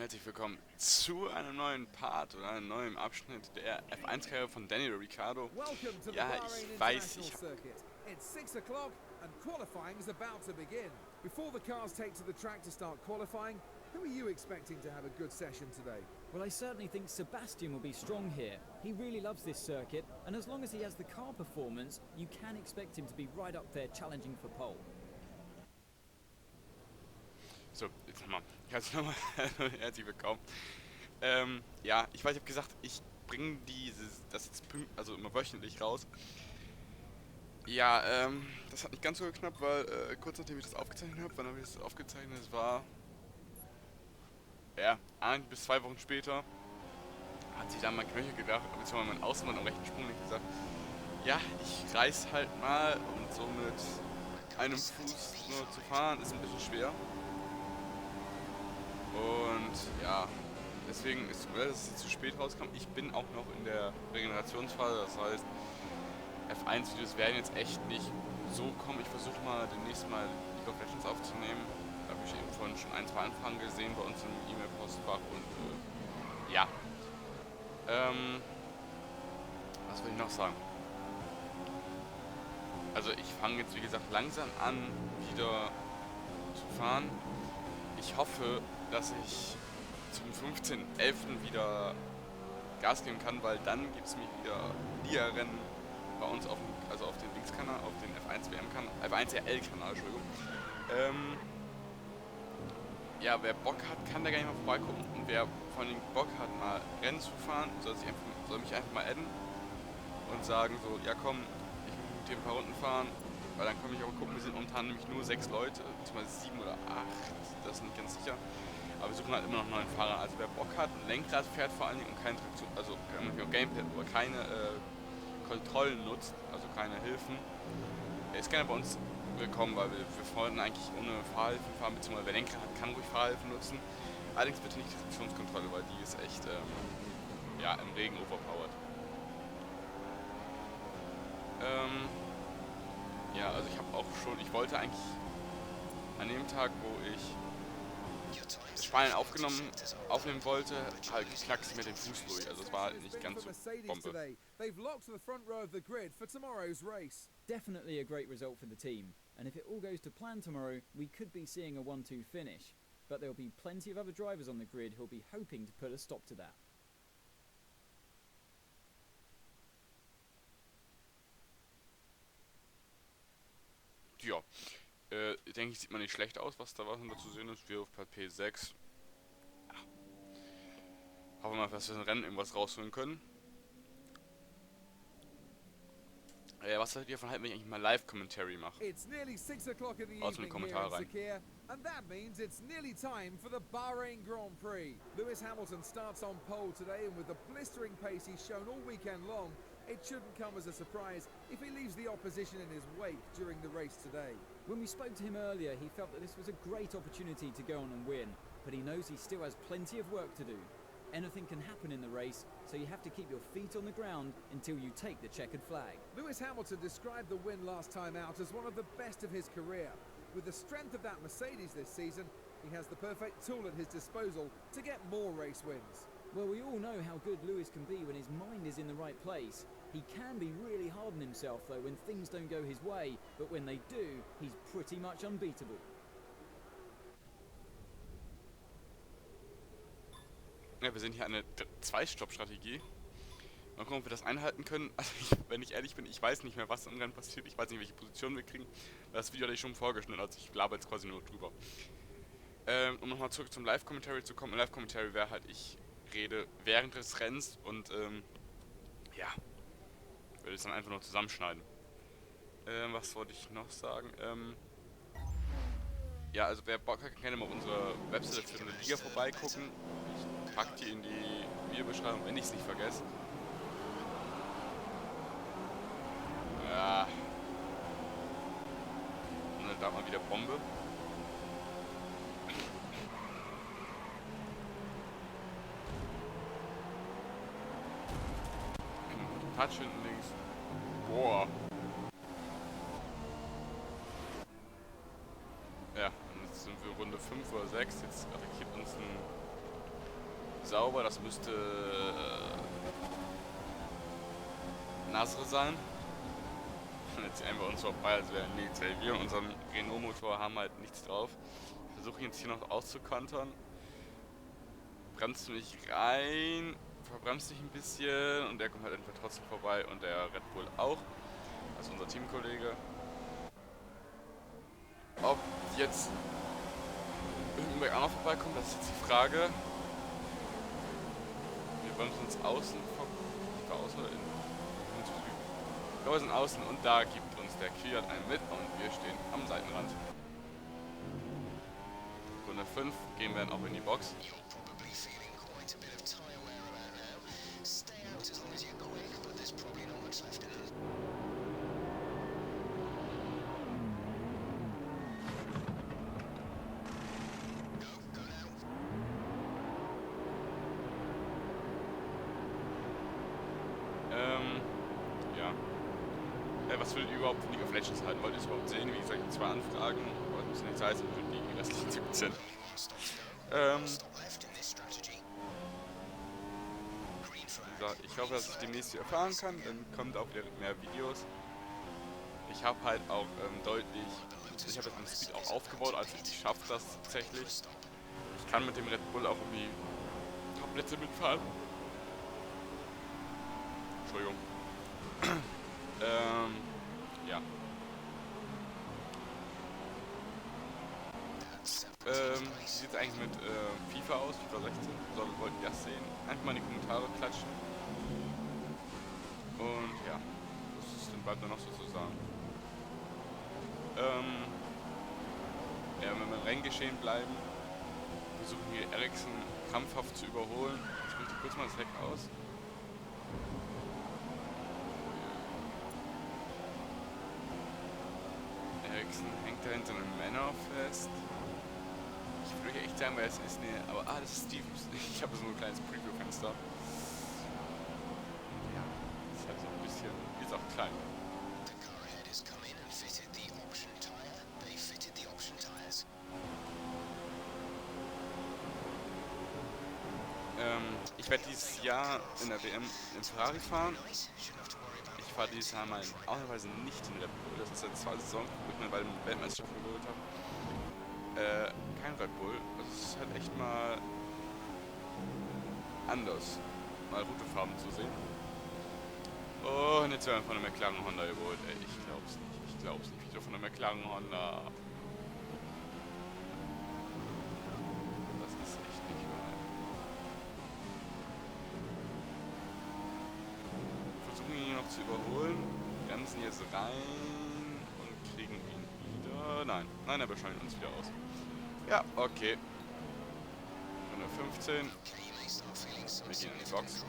herzlich willkommen zu einem neuen Part oder einem neuen Abschnitt der F1-Karriere von Daniel Ricciardo. Welcome to the Ja, Bahrain ich weiß, International Circuit. It's 6 o'clock and qualifying is about to begin. Before the cars take to the track to start qualifying, who are you expecting to have a good session today? Well, I certainly think Sebastian will be strong here. He really loves this circuit, and as long as he has the car performance, you can expect him to be right up there challenging for pole. So, jetzt nochmal. Nochmal herzlich willkommen. Ja, ich weiß, ich habe gesagt, ich bringe das jetzt also immer wöchentlich raus. Ja, das hat nicht ganz so geklappt, weil kurz nachdem ich das aufgezeichnet habe, wann habe ich das aufgezeichnet? Es war, ja, 1 bis 2 Wochen später, hat sich dann mein Knöchel gedacht, beziehungsweise mein Außenband am rechten Sprung nicht gesagt, ja, ich reiß halt mal und so mit einem Fuß nur zu fahren, ist ein bisschen schwer. Und ja, deswegen ist es dass es zu spät rauskam. Ich bin auch noch in der Regenerationsphase, das heißt, F1-Videos werden jetzt echt nicht so kommen. Ich versuche mal demnächst mal League of Legends aufzunehmen. Da habe ich eben vorhin schon ein, zwei Anfragen gesehen bei uns im E-Mail-Postfach und ja. Was will ich noch sagen? Also ich fange jetzt wie gesagt langsam an wieder zu fahren. Ich hoffe, dass ich zum 15.11. wieder Gas geben kann, weil dann gibt es nämlich wieder Liga-Rennen bei uns auf den Linkskanal, auf den F1 WM-Kanal, F1 RL-Kanal, Entschuldigung. Ja, wer Bock hat, kann da gerne mal vorbeigucken. Und wer vor allem Bock hat, mal Rennen zu fahren, soll mich einfach mal adden und sagen so, ja komm, ich will mit dir ein paar Runden fahren, weil dann kann ich auch gucken, wir sind momentan nämlich nur 6 Leute, beziehungsweise 7 oder 8, das ist nicht ganz sicher. Aber wir suchen halt immer noch einen neuen Fahrer. Also wer Bock hat, ein Lenkrad fährt vor allen Dingen und keine Traktion, also Gamepad, aber keine Kontrollen nutzt, also keine Hilfen, er ist gerne bei uns willkommen, weil wir wollten eigentlich ohne Fahrhilfen fahren, beziehungsweise wer Lenkrad hat, kann ruhig Fahrhilfen nutzen. Allerdings bitte nicht die Traktionskontrolle, weil die ist echt ja, im Regen overpowered. Ja, also ich habe auch schon, ich wollte eigentlich an dem Tag, wo ich Spanien aufnehmen wollte, halt knackst mit dem Fuß durch. Also es war halt nicht ganz so Bombe. Definitely a great result for the team, and if it all goes to plan tomorrow, we could be seeing a 1-2 finish. But there'll be plenty of other drivers on the grid who'll be hoping to put a stop to that. Ja, denke ich, sieht man nicht schlecht aus, was da zu sehen ist. Wir auf P6. Ja. Hoffen wir mal, dass wir in Rennen irgendwas rausholen können. Was haltet ihr davon halten, wenn ich eigentlich mal Live-Commentary mache? Aus dem Kommentar rein. And that means it's nearly time for the Bahrain Grand Prix. Lewis Hamilton starts on pole today, and with the blistering pace he's shown all weekend long, it shouldn't come as a surprise if he leaves the opposition in his wake during the race today. When we spoke to him earlier, he felt that this was a great opportunity to go on and win, but he knows he still has plenty of work to do. Anything can happen in the race, so you have to keep your feet on the ground until you take the checkered flag. Lewis Hamilton described the win last time out as one of the best of his career. With the strength of that Mercedes this season, he has the perfect tool at his disposal to get more race wins. Well, we all know how good Lewis can be when his mind is in the right place. He can be really hard on himself though when things don't go his way, but when they do, he's pretty much unbeatable. Ja, wir sind hier eine 2-Stopp-Strategie. Mal gucken, ob wir das einhalten können. Also wenn ich ehrlich bin, ich weiß nicht mehr, was im Rennen passiert. Ich weiß nicht, welche Position wir kriegen. Das Video hatte ich schon vorgeschnitten, also ich laber jetzt quasi nur drüber. Um nochmal zurück zum Live-Commentary zu kommen. Live-Commentary wäre halt, ich rede während des Rennens und ja, würde es dann einfach nur zusammenschneiden. Was wollte ich noch sagen? Ja, also wer Bock hat, kann gerne mal auf unsere Webseite für eine Liga vorbeigucken. Ich packe die in die Videobeschreibung, wenn ich es nicht vergesse. Ja. Und dann da mal wieder Bombe. Touch hinten links. Boah. Ja, und jetzt sind wir Runde 5 oder 6. Jetzt attackiert uns ein sauber, das müsste Nasr sein. Und jetzt sehen wir uns vorbei, als wären nichts. Wir und unseren Renault-Motor haben halt nichts drauf. Versuche jetzt hier noch auszukontern. Bremst mich rein, verbremst mich ein bisschen und der kommt halt einfach trotzdem vorbei und der Red Bull auch. Also unser Teamkollege. Ob jetzt irgendwer auch noch vorbeikommt, das ist jetzt die Frage. Wir bremsen uns außen außen oder innen? Ich glaube, wir sind außen und da gibt uns der Fiat einen mit und wir stehen am Seitenrand. Runde 5 gehen wir dann auch in die Box. Was würdet ihr überhaupt von League of Legends halten? Wollt ihr es überhaupt sehen? Wie gesagt, 2 Anfragen. Wollt ihr es nicht heißen, würden die restlichen 17. Ich hoffe, dass ich demnächst wieder fahren kann. Dann kommt auch wieder mehr Videos. Ich habe halt auch deutlich... Ich habe jetzt meinen Speed auch aufgebaut, also ich schaffe das tatsächlich. Ich kann mit dem Red Bull auch irgendwie Top-Plätze mitfahren. Entschuldigung. Ja. Wie sieht es eigentlich mit FIFA aus, FIFA 16? Wollt ihr das sehen? Einfach mal in die Kommentare klatschen. Und ja, was ist denn bald noch so zu sagen? Ja, wenn wir im Renngeschehen bleiben, versuchen hier Ericsson krampfhaft zu überholen. Jetzt möchte ich kurz mal das Heck aus. Hängt da hinter einem Männer fest. Ich würde echt sagen, wer es ist, nee, aber das ist Stevens. Ich habe so ein kleines Preview-Fenster. Ja, ist halt so ein bisschen, ist auch klein. Ich werde dieses Jahr in der WM in Ferrari fahren. Ich fahre dieses Jahr mal ausnahmsweise nicht in Red Bull. Das ist jetzt 2 Saison, wo ich mir bei den Weltmeisterschaften geholt habe. Kein Red Bull. Das ist halt echt mal anders, mal Routefarben zu sehen. Oh, und jetzt werden wir von der McLaren Honda überholt. Ey, ich glaub's nicht. Ich glaub's nicht. Wieder von der McLaren Honda. Das ist echt nicht wahr. Versuchen ihn noch zu überholen. Bremsen jetzt rein und kriegen ihn wieder. Nein, er beschleunigt uns wieder aus. Ja, okay. Runde 15. Wir gehen in die Box.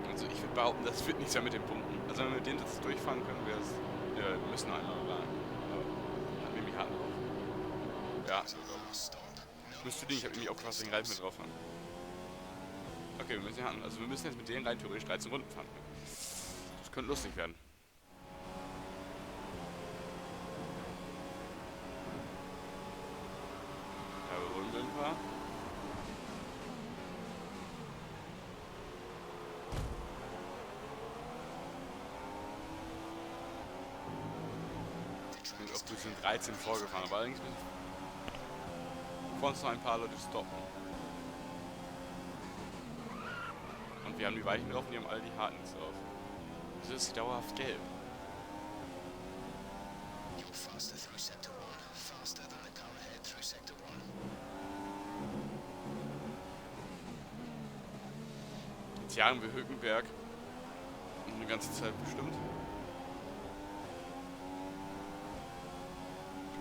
Also ich würde behaupten, das wird nichts mehr mit den Punkten. Also wenn wir mit denen jetzt durchfahren können, wir müssen einmal rein. Dann nehme ich Hand drauf. Ja. Müsste ich habe nämlich auch fast den Reifen mit drauf fahren. Okay, wir müssen Hand. Also wir müssen jetzt mit denen rein theoretisch 13 Runden fahren. Das könnte lustig werden. Ja, wir holen wir ein paar. Wir sind 13 vorgefahren, aber allerdings vor uns noch ein paar Leute stoppen. Und wir haben die Weichen drauf und die haben alle die Harten drauf. Das ist dauerhaft gelb. Jetzt jagen wir Hülkenberg eine ganze Zeit bestimmt.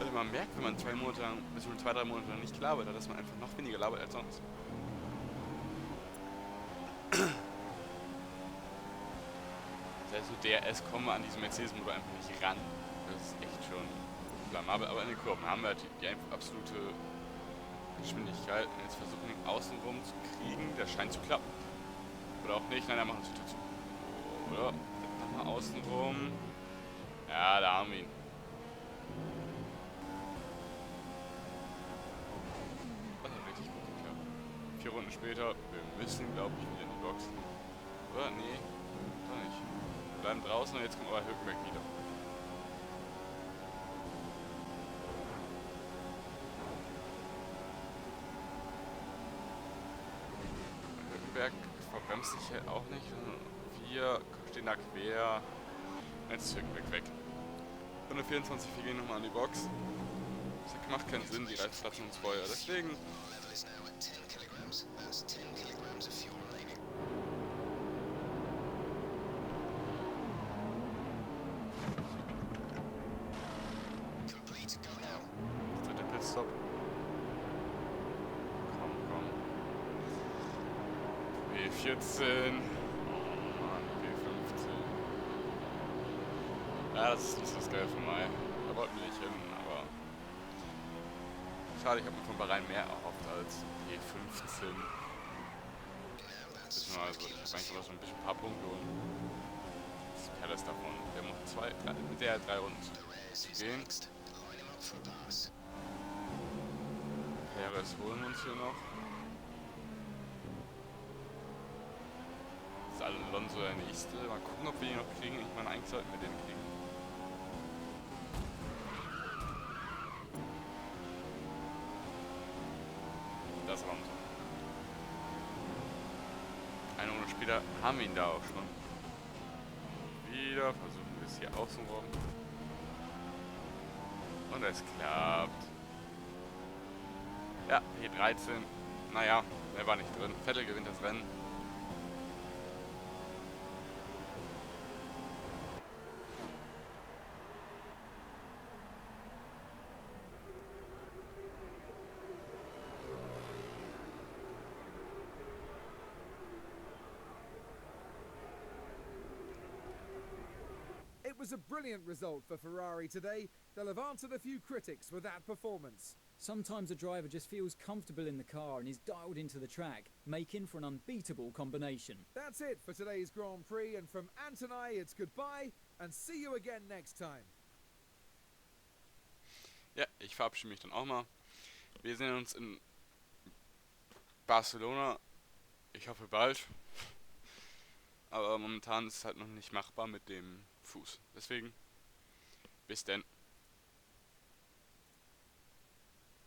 Also man merkt, wenn man 2 Monate lang, also 2-3 Monate lang nicht labert hat, dass man einfach noch weniger labert als sonst. Das heißt, so DRS kommen wir an diesem Mercedes-Motor einfach nicht ran. Das ist echt schon blamabel. Aber in den Kurven haben wir halt die absolute Geschwindigkeit und jetzt versuchen ihn außenrum zu kriegen. Der scheint zu klappen. Oder auch nicht. Nein, er macht uns wieder zu. Oder? Nochmal außenrum. Ja, da haben wir ihn. Das hat richtig gut geklappt. 4 Runden später. Wir müssen, glaube ich, wieder in die Box. Oder? Nee. Doch nicht. Wir bleiben draußen und jetzt kommt euer Hülkenberg wieder. Hülkenberg verbremst sich halt auch nicht. Wir stehen da quer. Jetzt ist Hülkenberg weg. Runde 24, wir gehen nochmal an die Box. Das macht keinen Sinn, die Reifen platzen uns vorher. Deswegen. Jetzt wird der Pitstop. Komm. B14. Oh Mann, B15. Ja, das ist nicht so das Geil von Mai. Da wollten wir nicht hin, aber. Schade, ich habe mir von Bahrain mehr erhofft als B15. Also, ich habe eigentlich sogar schon ein bisschen ein paar Punkte und das ist alles davon. Wir haben noch 3 Runden zu gehen. Karriere holen wir uns hier noch. Das ist Alonso der nächste. Mal gucken, ob wir ihn noch kriegen. Ich meine, eigentlich sollten wir den kriegen. Das war so. Eine Runde später haben wir ihn da auch schon. Wieder versuchen wir es hier außen rum. Und es klappt. Ja, P13. Naja, er war nicht drin. Vettel gewinnt das Rennen. It was a brilliant result for Ferrari today. They'll have answered a few critics for that performance. Sometimes a driver just feels comfortable in the car and is dialed into the track, making for an unbeatable combination. That's it for today's Grand Prix, and from Ant and I, it's goodbye and see you again next time. Ja, ich verabschiede mich dann auch mal. Wir sehen uns in Barcelona. Ich hoffe bald. Aber momentan ist es halt noch nicht machbar mit dem Fuß. Deswegen, bis denn.